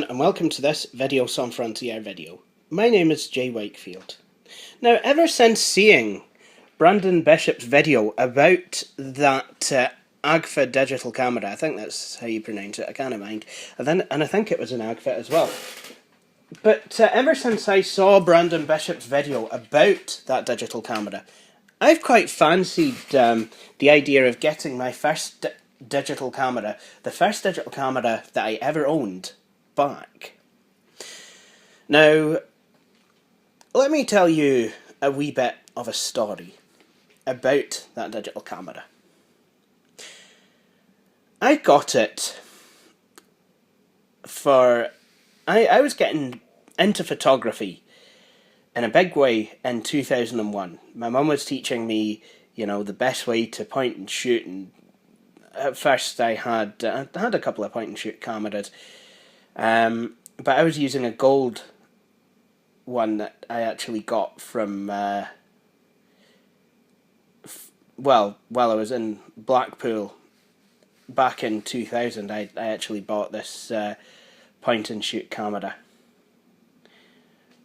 and welcome to this Video Sans Frontier video. My name is Jay Wakefield. Now, ever since seeing Brandon Bishop's video about that Agfa digital camera, I think that's how you pronounce it, I can't mind, and I think it was an Agfa as well. But ever since I saw Brandon Bishop's video about that digital camera, I've quite fancied the idea of getting my first digital camera, the first digital camera that I ever owned, back. Now, let me tell you a wee bit of a story about that digital camera. I got it for... I was getting into photography in a big way in 2001. My mum was teaching me, the best way to point and shoot, and at first I had a couple of point and shoot cameras, but I was using a gold one that I actually got from, while I was in Blackpool back in 2000, I actually bought this point and shoot camera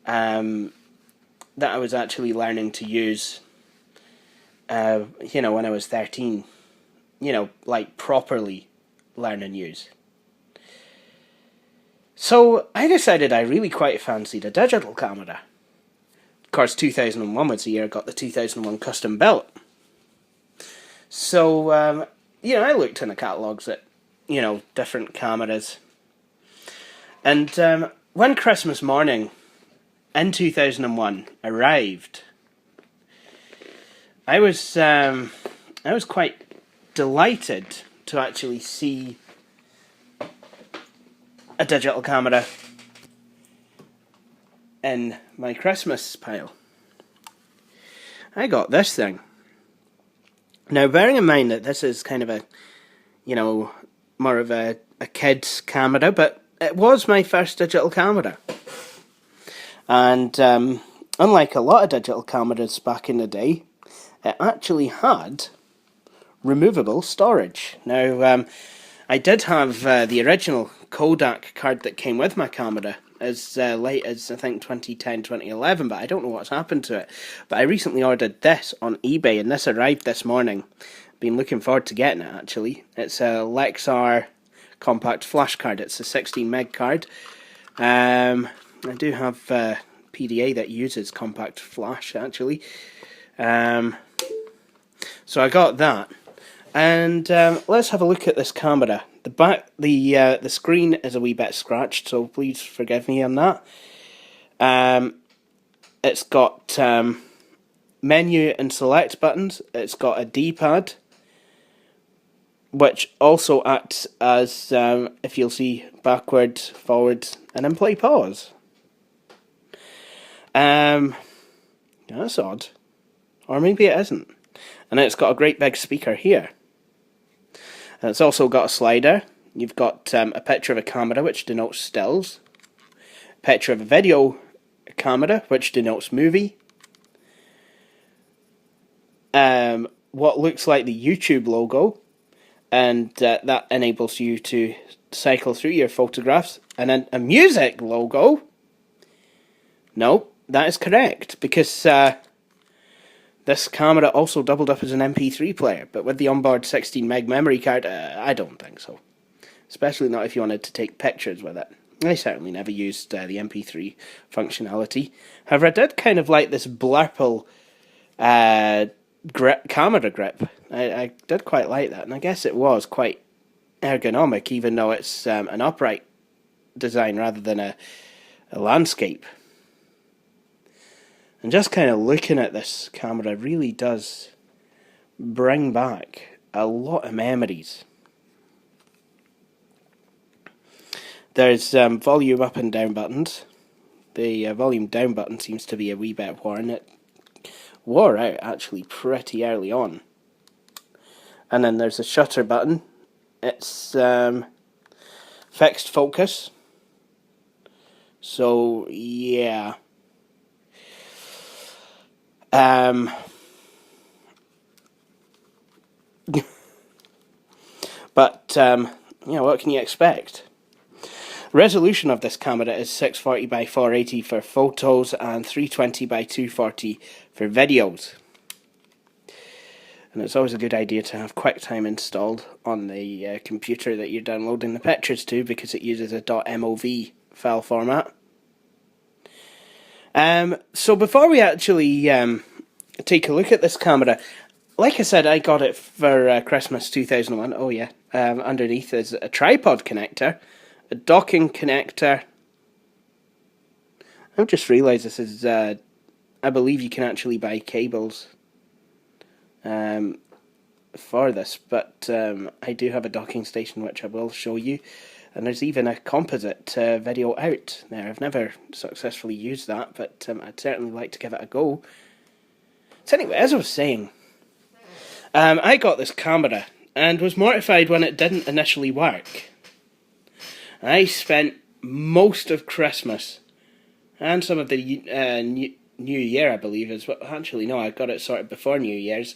that I was actually learning to use, when I was 13, like properly learn and use. So I decided I really quite fancied a digital camera. Of course, 2001 was the year I got the 2001 custom built. So, I looked in the catalogues at, different cameras. And when Christmas morning in 2001 arrived, I was quite delighted to actually see a digital camera in my Christmas pile. I got this thing. Now, bearing in mind that this is kind of a, more of a kid's camera, but it was my first digital camera. And unlike a lot of digital cameras back in the day, it actually had removable storage. Now, I did have the original Kodak card that came with my camera as late as, I think, 2010, 2011, but I don't know what's happened to it. But I recently ordered this on eBay, and this arrived this morning. Been looking forward to getting it, actually. It's a Lexar compact flash card. It's a 16 meg card. I do have PDA that uses compact flash, actually. So I got that. And let's have a look at this camera. The screen is a wee bit scratched, so please forgive me on that. It's got menu and select buttons. It's got a D-pad, which also acts as, if you'll see, backward, forward, and then play pause. That's odd. Or maybe it isn't. And then it's got a great big speaker here. And it's also got a slider. You've got a picture of a camera, which denotes stills. A picture of a video camera, which denotes movie. What looks like the YouTube logo. And that enables you to cycle through your photographs. And then a music logo. No, that is correct. Because this camera also doubled up as an mp3 player, but with the onboard 16 meg memory card, I don't think so. Especially not if you wanted to take pictures with it. I certainly never used the mp3 functionality. However, I did kind of like this Blurple camera grip. I did quite like that, and I guess it was quite ergonomic, even though it's an upright design rather than a landscape. And just kind of looking at this camera really does bring back a lot of memories. There's volume up and down buttons. The volume down button seems to be a wee bit worn. It wore out actually pretty early on. And then there's a shutter button. It's fixed focus. So yeah. But what can you expect? Resolution of this camera is 640 by 480 for photos and 320 by 240 for videos. And it's always a good idea to have QuickTime installed on the computer that you're downloading the pictures to, because it uses a .mov file format. So before we actually take a look at this camera, like I said, I got it for Christmas 2001. Oh yeah, underneath is a tripod connector, a docking connector. I've just realised this is, I believe you can actually buy cables for this, but I do have a docking station which I will show you, and there's even a composite video out there. I've never successfully used that, but I'd certainly like to give it a go. So anyway, as I was saying, I got this camera and was mortified when it didn't initially work. I spent most of Christmas and some of the New Year, I believe, is what. Actually, no, I got it sorted before New Year's.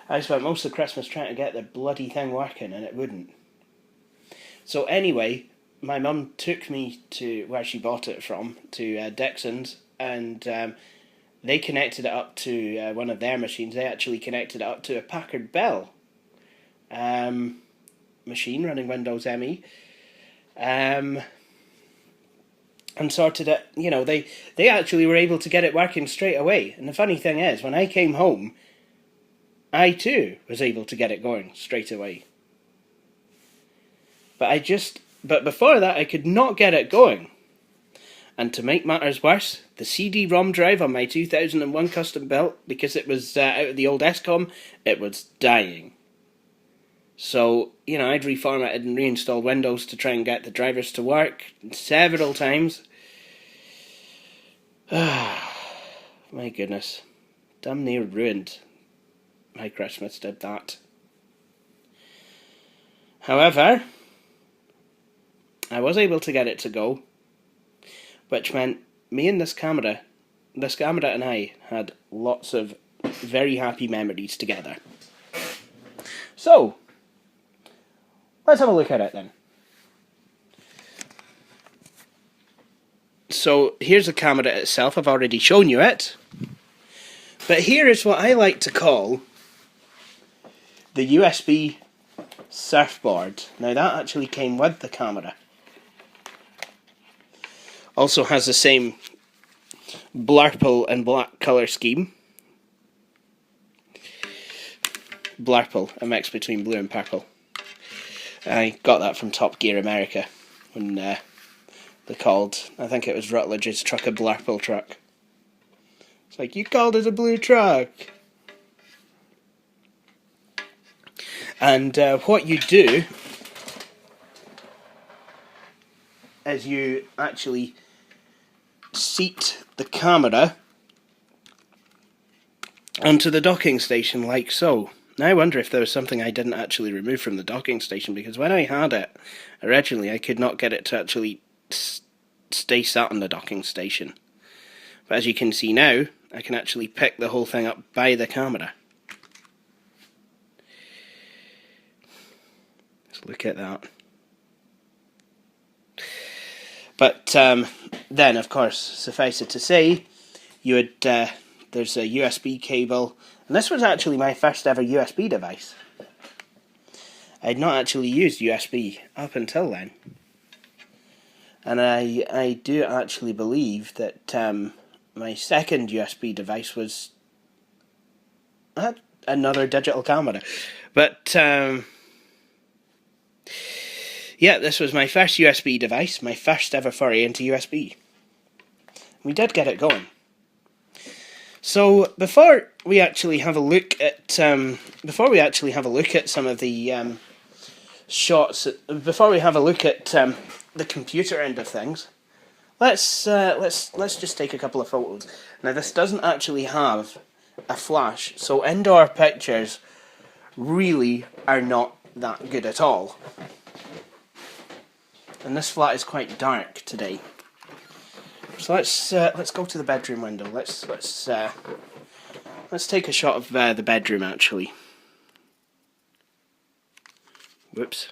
I spent most of Christmas trying to get the bloody thing working, and it wouldn't. So anyway, my mum took me to where she bought it from, to Dixon's, and they connected it up to one of their machines. They actually connected it up to a Packard Bell machine running Windows ME. And sorted it, you know, they actually were able to get it working straight away. And the funny thing is, when I came home, I too was able to get it going straight away. But before that, I could not get it going. And to make matters worse, the CD-ROM drive on my 2001 custom built, because it was out of the old SCOM, it was dying. So, you know, I'd reformatted and reinstalled Windows to try and get the drivers to work several times. My goodness. Damn near ruined my Christmas, did that. However, I was able to get it to go, which meant me and this camera and I had lots of very happy memories together. So, let's have a look at it then. So here's the camera itself. I've already shown you it. But here is what I like to call the USB surfboard. Now that actually came with the camera. Also has the same blurple and black colour scheme. Blurple, a mix between blue and purple. I got that from Top Gear America when they called, I think it was Rutledge's truck, a blurple truck. It's like, you called it a blue truck. And what you do is you actually seat the camera onto the docking station like so. Now I wonder if there was something I didn't actually remove from the docking station, because when I had it originally I could not get it to actually stay sat on the docking station. But as you can see now, I can actually pick the whole thing up by the camera. Let's look at that. But then, of course, suffice it to say, you would there's a USB cable, and this was actually my first ever USB device. I had not actually used USB up until then, and I do actually believe that my second USB device was another digital camera, but yeah, this was my first USB device, my first ever foray into USB. We did get it going. So before we actually have a look at some of the shots, before we have a look at the computer end of things, let's just take a couple of photos. Now this doesn't actually have a flash, so indoor pictures really are not that good at all. And this flat is quite dark today. So let's go to the bedroom window. Let's take a shot of the bedroom actually. Whoops.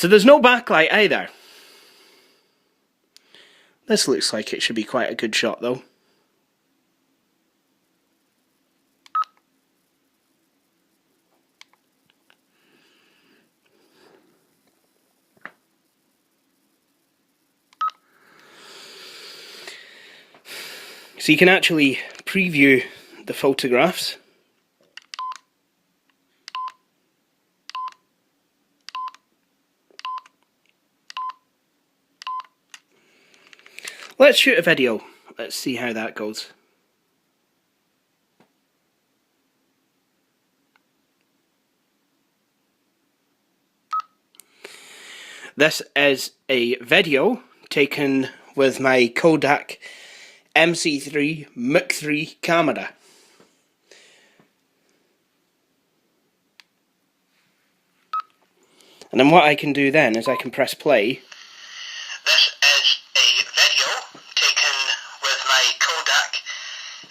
So there's no backlight either. This looks like it should be quite a good shot though. So you can actually preview the photographs. Let's shoot a video. Let's see how that goes. This is a video taken with my Kodak mc3 mc3 camera. And then what I can do then is I can press play. This is a video taken with my Kodak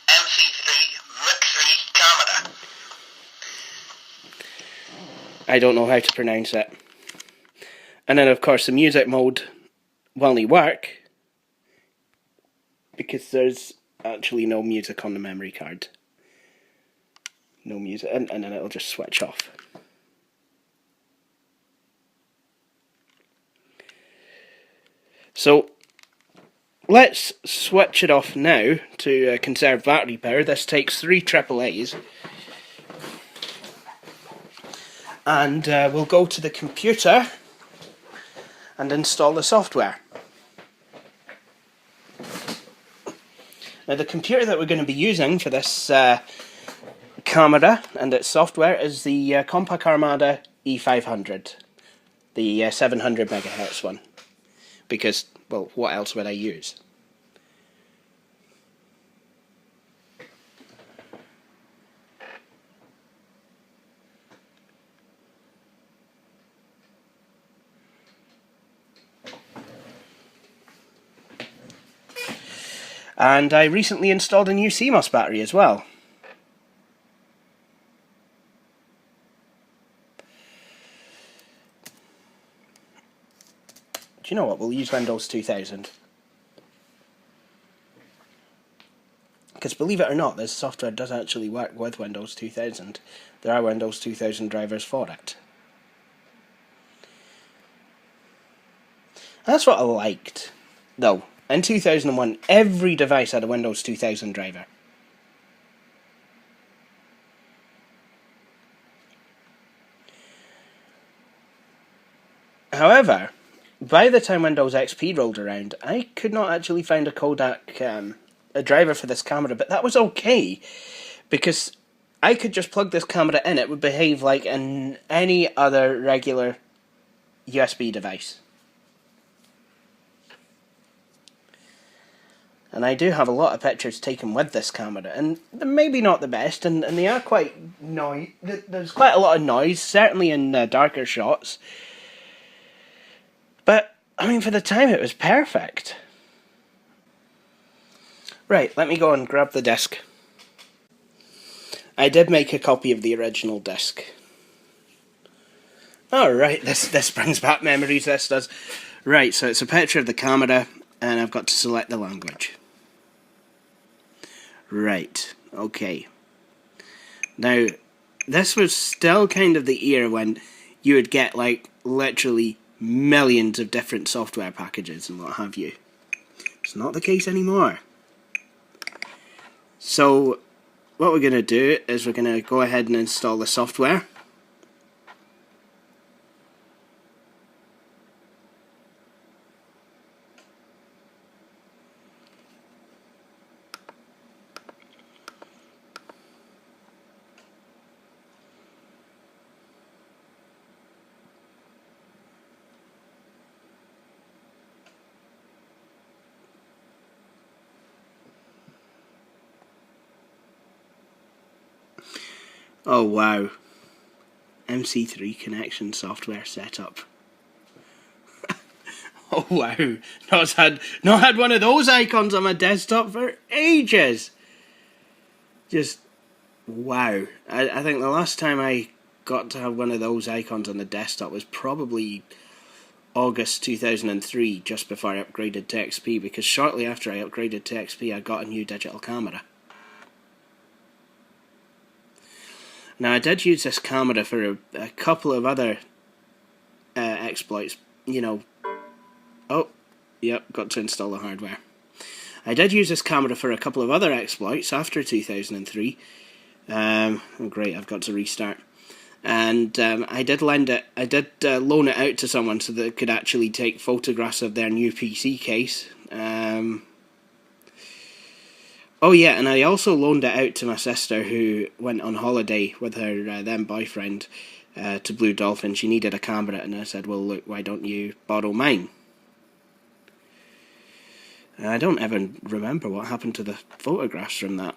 mc3 mc3 camera. I don't know how to pronounce it. And then of course the music mode will only work because there's actually no music on the memory card. No music, and then it'll just switch off. So let's switch it off now to conserve battery power. This takes 3 AAAs. And we'll go to the computer and install the software. Now the computer that we're going to be using for this camera and its software is the Compaq Armada E500, the 700 MHz one, because, well, what else would I use? And I recently installed a new CMOS battery as well. Do you know what? We'll use Windows 2000. Because believe it or not, this software does actually work with Windows 2000. There are Windows 2000 drivers for it. That's what I liked, though. In 2001, every device had a Windows 2000 driver. However, by the time Windows XP rolled around, I could not actually find a Kodak a driver for this camera, but that was okay, because I could just plug this camera in. It would behave like any other regular USB device. And I do have a lot of pictures taken with this camera, and they're maybe not the best, and they are quite noisy. There's quite a lot of noise, certainly in darker shots. But, I mean, for the time it was perfect. Right, let me go and grab the disc. I did make a copy of the original disc. Alright, this brings back memories, this does. Right, so it's a picture of the camera, and I've got to select the language. Right, okay. Now, this was still kind of the era when you would get, like, literally millions of different software packages and what have you. It's not the case anymore. So, what we're going to do is we're going to go ahead and install the software. Oh wow, mc3 connection software setup. Oh wow, not had one of those icons on my desktop for ages. Just wow. I think the last time I got to have one of those icons on the desktop was probably August 2003, just before I upgraded to XP, because shortly after I upgraded to XP I got a new digital camera. Now I did use this camera for a couple of other exploits, you know. Oh, yep, got to install the hardware. I did use this camera for a couple of other exploits after 2003. Great, I've got to restart. And I did loan it out to someone so that it could actually take photographs of their new PC case. Oh yeah, and I also loaned it out to my sister, who went on holiday with her then boyfriend to Blue Dolphin. She needed a camera, and I said, well look, why don't you borrow mine? I don't even remember what happened to the photographs from that.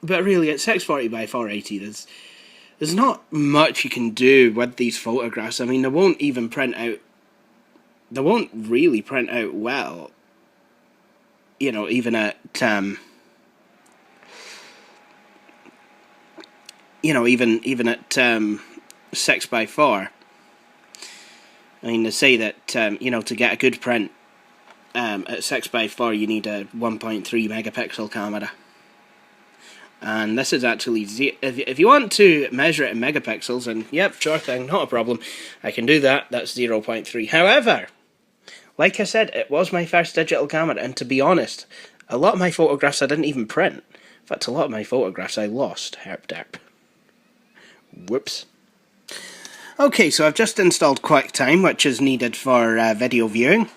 But really, at 640 by 480, there's not much you can do with these photographs. I mean, they won't even print out. They won't really print out well. You know, even at even at 6 by 4. I mean, they say that you know, to get a good print at 6 by 4, you need a 1.3 megapixel camera. And this is actually, if you want to measure it in megapixels, and yep, sure thing, not a problem, I can do that. That's 0.3. However, like I said, it was my first digital camera, and to be honest, a lot of my photographs I didn't even print. In fact, a lot of my photographs I lost. Herp derp. Whoops. Okay, so I've just installed QuickTime, which is needed for video viewing,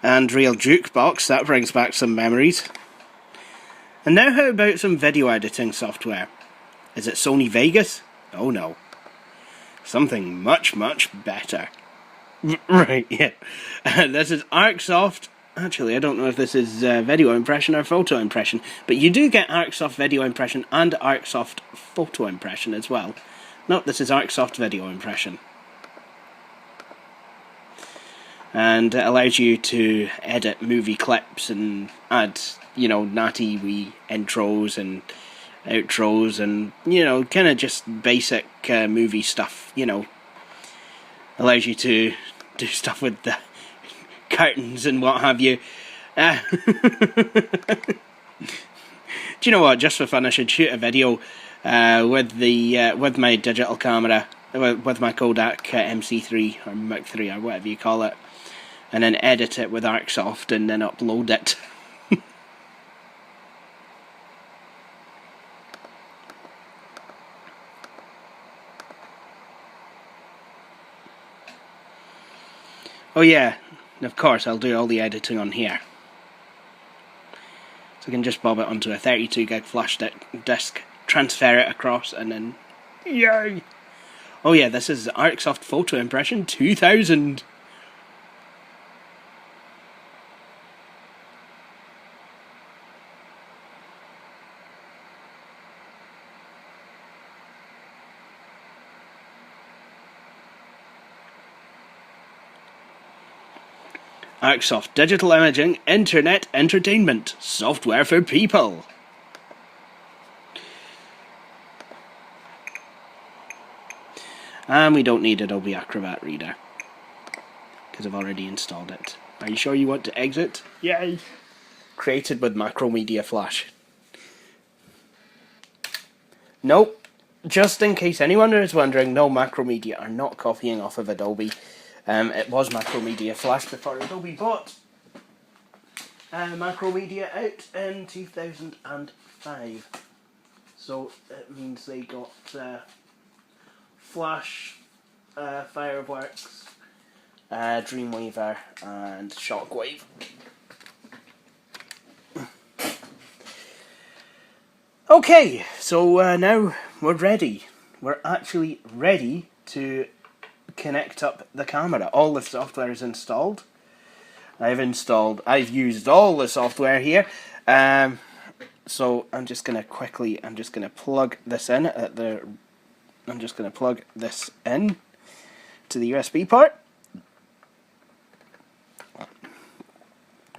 and Real Jukebox. That brings back some memories. And now how about some video editing software? Is it Sony Vegas? Oh no. Something much, much better. Right, yeah. This is ArcSoft. Actually, I don't know if this is video impression or photo impression, but you do get ArcSoft video impression and ArcSoft photo impression as well. No, this is ArcSoft video impression. And it allows you to edit movie clips and add, you know, natty wee intros and outros and, you know, kind of just basic movie stuff, you know. Allows you to do stuff with the curtains and what have you. Do you know what, just for fun I should shoot a video with my digital camera, with my Kodak mc3 or mc3 or whatever you call it, and then edit it with ArcSoft and then upload it. Oh yeah, and of course I'll do all the editing on here. So I can just bob it onto a 32 gig flash disk, transfer it across, and then yay! Oh yeah, this is ArcSoft Photo Impression 2000. ArcSoft Digital Imaging Internet Entertainment Software for People. And we don't need Adobe Acrobat Reader, because I've already installed it. Are you sure you want to exit? Yay! Created with Macromedia Flash. Nope. Just in case anyone is wondering, no, Macromedia are not copying off of Adobe. It was Macromedia Flash before Adobe bought Macromedia out in 2005. So it means they got Flash, Fireworks, Dreamweaver and Shockwave. Okay, so now we're ready. We're actually ready to connect up the camera. All the software is installed. I've used all the software here. So I'm just gonna plug this in at the. I'm just gonna plug this in to the USB port.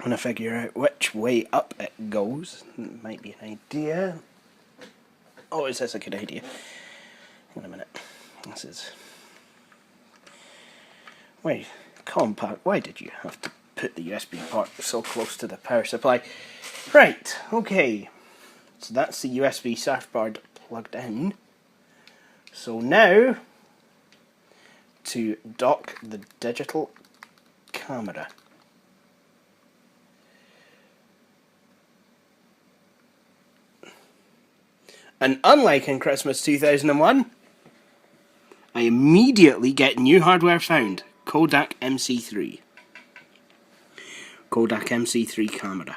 want to figure out which way up it goes. It might be an idea. Oh, is this a good idea? Hang on a minute. This is... Wait, compact. Why did you have to put the USB port so close to the power supply? Right, okay. So that's the USB surfboard plugged in. So now, to dock the digital camera. And unlike in Christmas 2001, I immediately get new hardware found. Kodak mc3. Kodak mc3 camera.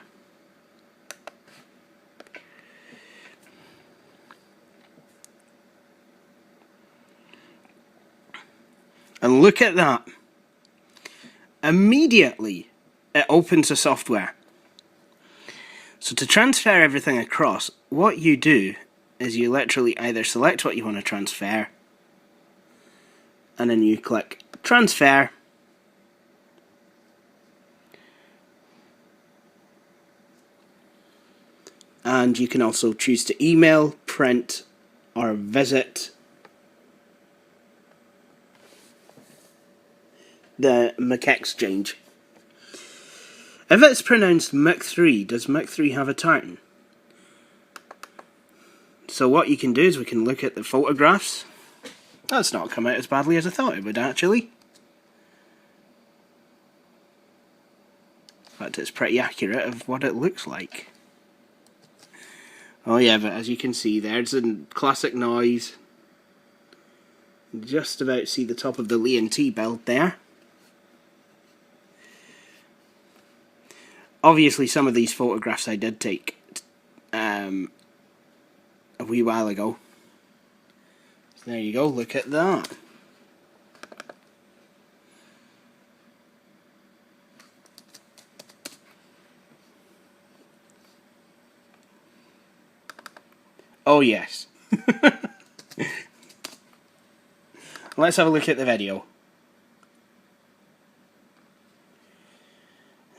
And look at that. Immediately it opens the software. So to transfer everything across, what you do is you literally either select what you want to transfer, and then you click transfer, and you can also choose to email, print, or visit the mc3. If it's pronounced mc3, does mc3 have a tartan? So what you can do is we can look at the photographs. That's not come out as badly as I thought it would, actually. In fact, it's pretty accurate of what it looks like. Oh yeah, but as you can see, there's a classic noise. Just about see the top of the Lee and T belt there. Obviously, some of these photographs I did take a wee while ago. So there you go, look at that. Oh yes. Let's have a look at the video.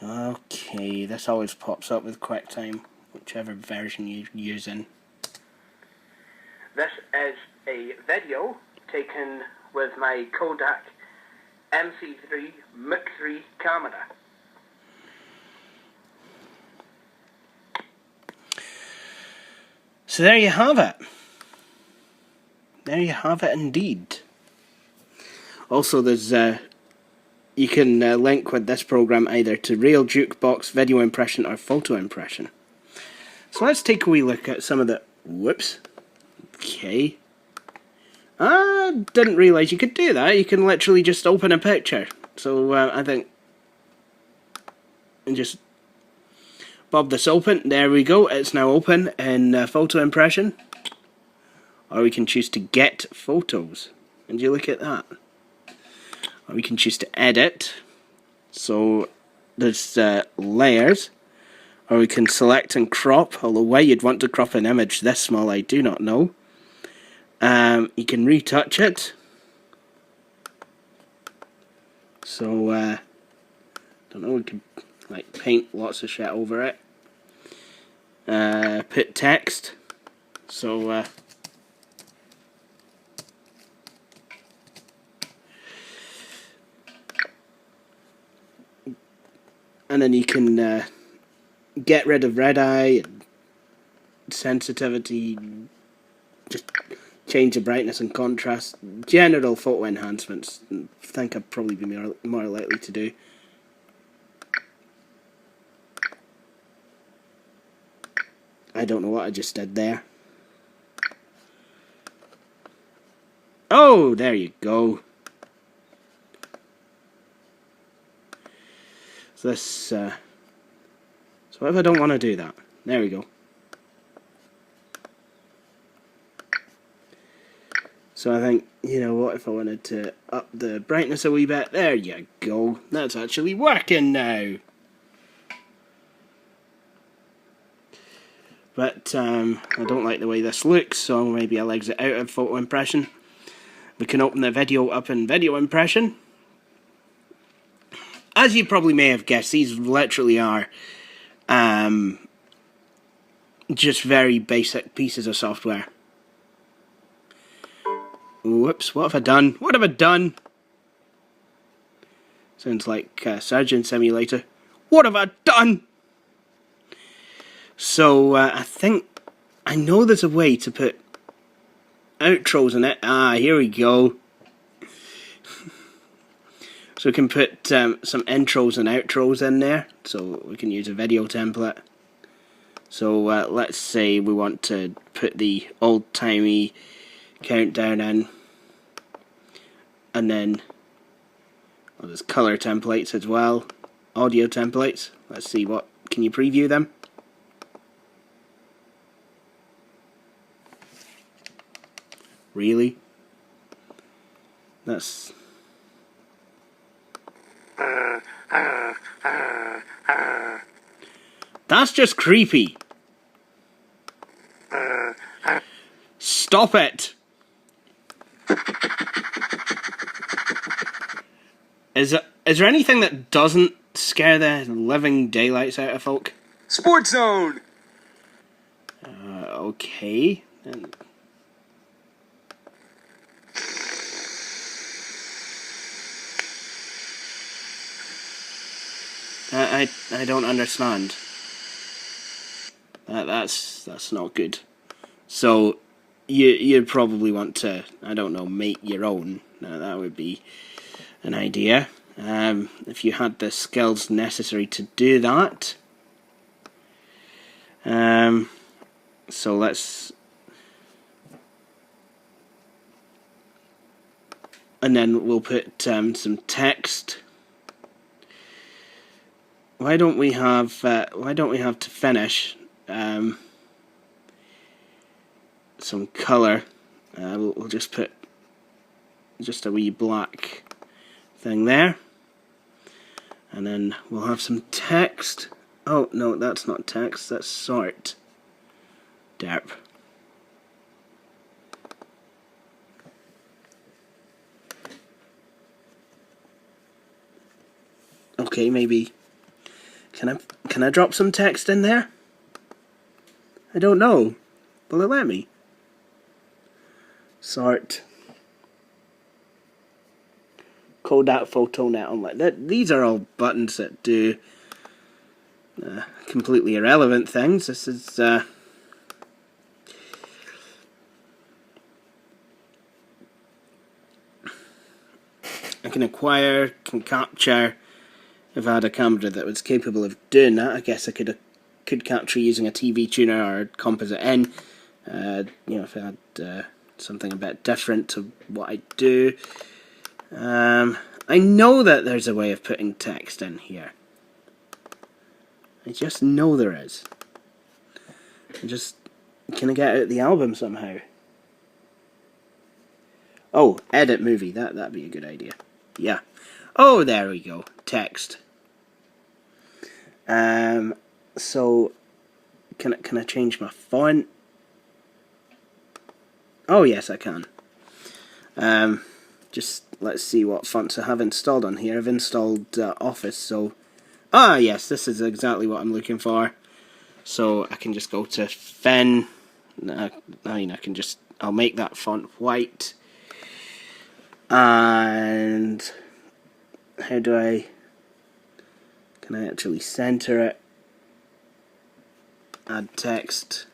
Okay, this always pops up with QuickTime, whichever version you're using. This is a video taken with my Kodak mc3 mc3 camera. So there you have it. There you have it indeed. Also, there's you can link with this program either to Real Jukebox, Video Impression, or Photo Impression. So let's take a wee look at some of the... Whoops. Okay. I didn't realise you could do that. You can literally just open a picture. So I think... And just... bob this open. There we go. It's now open in Photo Impression. Or we can choose to get photos. And you look at that. Or we can choose to edit. So there's layers. Or we can select and crop. Although why you'd want to crop an image this small, I do not know. You can retouch it. So don't know. We can like paint lots of shit over it. Put text. So and then you can get rid of red eye, and sensitivity, just change the brightness and contrast, general photo enhancements. I think I'd probably be more likely to do. I don't know what I just did there. Oh, there you go. So this, so what if I don't want to do that? There we go. So I think, you know what, if I wanted to up the brightness a wee bit, there you go. That's actually working now. But I don't like the way this looks, so maybe I'll exit out of Photo Impression. We can open the video up in Video Impression. as you probably may have guessed, these literally are just very basic pieces of software. Whoops, what have I done? What have I done? Sounds like Surgeon Simulator. What have I done? So, I think I know there's a way to put outros in it. Ah, here we go. So we can put some intros and outros in there. So we can use a video template. So let's say we want to put the old-timey countdown in. And then there's color templates as well. Audio templates. Let's see what. Can you preview them? Really? That's... That's just creepy. Stop it. Is there anything that doesn't scare the living daylights out of folk? Sports Zone. Okay. I don't understand. That's not good. So you'd probably want to, I don't know, make your own. That would be an idea. If you had the skills necessary to do that. So let's, and then we'll put some text. Why don't we have to finish some color? We'll just put just a wee black thing there, and then we'll have some text. Oh no, that's not text, that's sort. Derp. Okay, maybe. Can I drop some text in there? I don't know. Will it let me? Sort. Kodak photo net online. These are all buttons that do completely irrelevant things. This is I can acquire, can capture. If I had a camera that was capable of doing that, I guess I could capture using a TV tuner or a composite in. You know, if I had something a bit different to what I do. I know that there's a way of putting text in here. I just know there is. Can I get out the album somehow? Oh, edit movie. That'd be a good idea. Yeah. Oh, there we go. Text. So can I change my font? Oh yes, I can. Just let's see what fonts I have installed on here. I've installed Office, so yes, this is exactly what I'm looking for. So I can just go to Fin. I'll make that font white. And how do can I actually center it? Add text.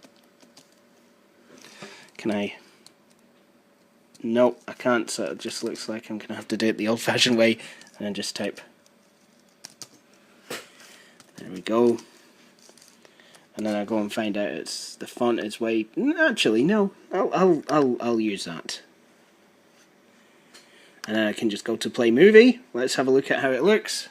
Can I? Nope, I can't, so it just looks like I'm going to have to do it the old-fashioned way, and then just type. There we go. And then I go and find out it's the font is way. Actually, no, I'll use that. And then I can just go to play movie. Let's have a look at how it looks.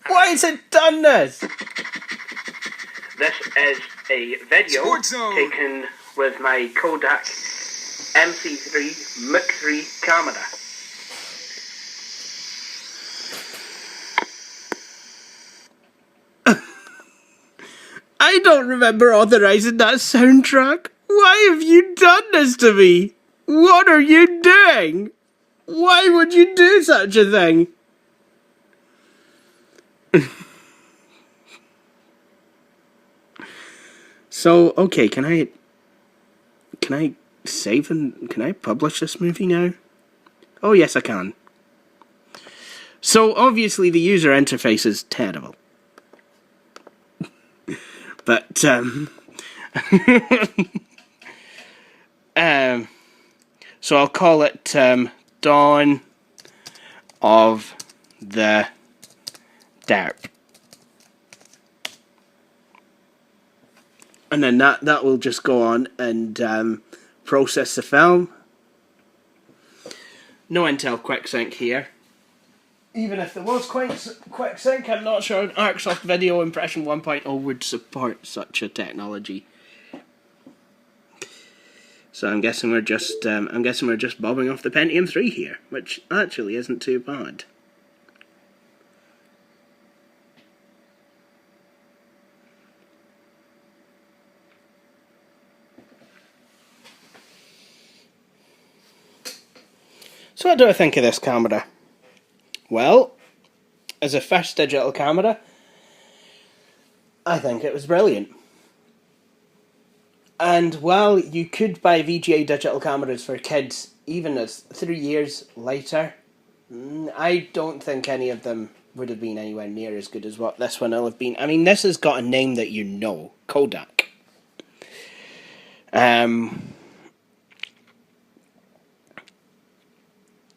Why has it done this? This is a video taken with my Kodak mc3 mc3 camera. don't remember authorizing that soundtrack. Why have you done this to me? What are you doing? Why would you do such a thing? So, okay, can I save and can I publish this movie now? Oh yes, I can. So obviously the user interface is terrible. But so I'll call it Dawn of the Derp. And then that will just go on and process the film. No Intel QuickSync here. Even if there was QuickSync, I'm not sure ArcSoft Video Impression 1.0 would support such a technology. So I'm guessing we're just bobbing off the Pentium 3 here, which actually isn't too bad. So what do I think of this camera? Well, as a first digital camera, I think it was brilliant. And while you could buy VGA digital cameras for kids even as 3 years later, I don't think any of them would have been anywhere near as good as what this one will have been. I mean, this has got a name that you know, Kodak.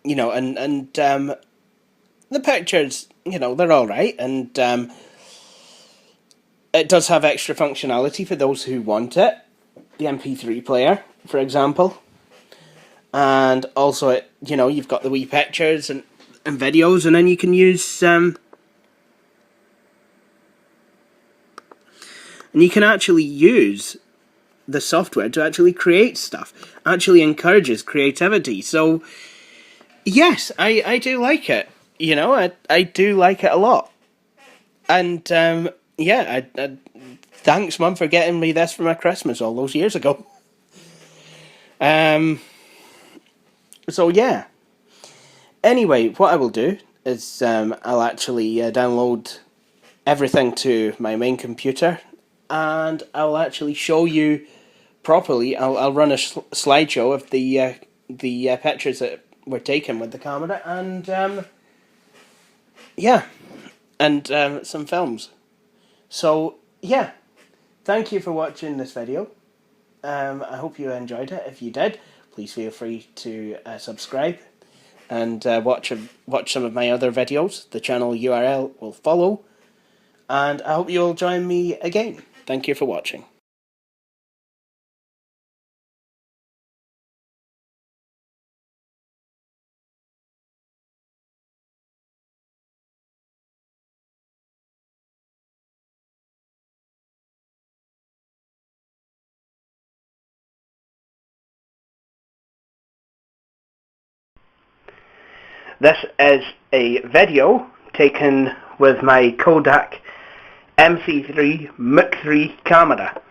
You know, and the pictures, you know, they're alright, and it does have extra functionality for those who want it. The mp3 player, for example. And also, it, you know, you've got the wee pictures and videos, and then you can use and you can actually use the software to actually create stuff. Actually encourages creativity. So yes, I do like it. You know, I do like it a lot. And yeah, thanks, Mum, for getting me this for my Christmas all those years ago. So yeah. Anyway, what I will do is I'll actually download everything to my main computer, and I'll actually show you properly. I'll run a slideshow of the pictures that were taken with the camera, and yeah, and some films. So yeah, thank you for watching this video. I hope you enjoyed it. If you did, please feel free to subscribe and watch some of my other videos. The channel URL will follow, and I hope you'll join me again. Thank you for watching. This is a video taken with my Kodak mc3 mc3 camera.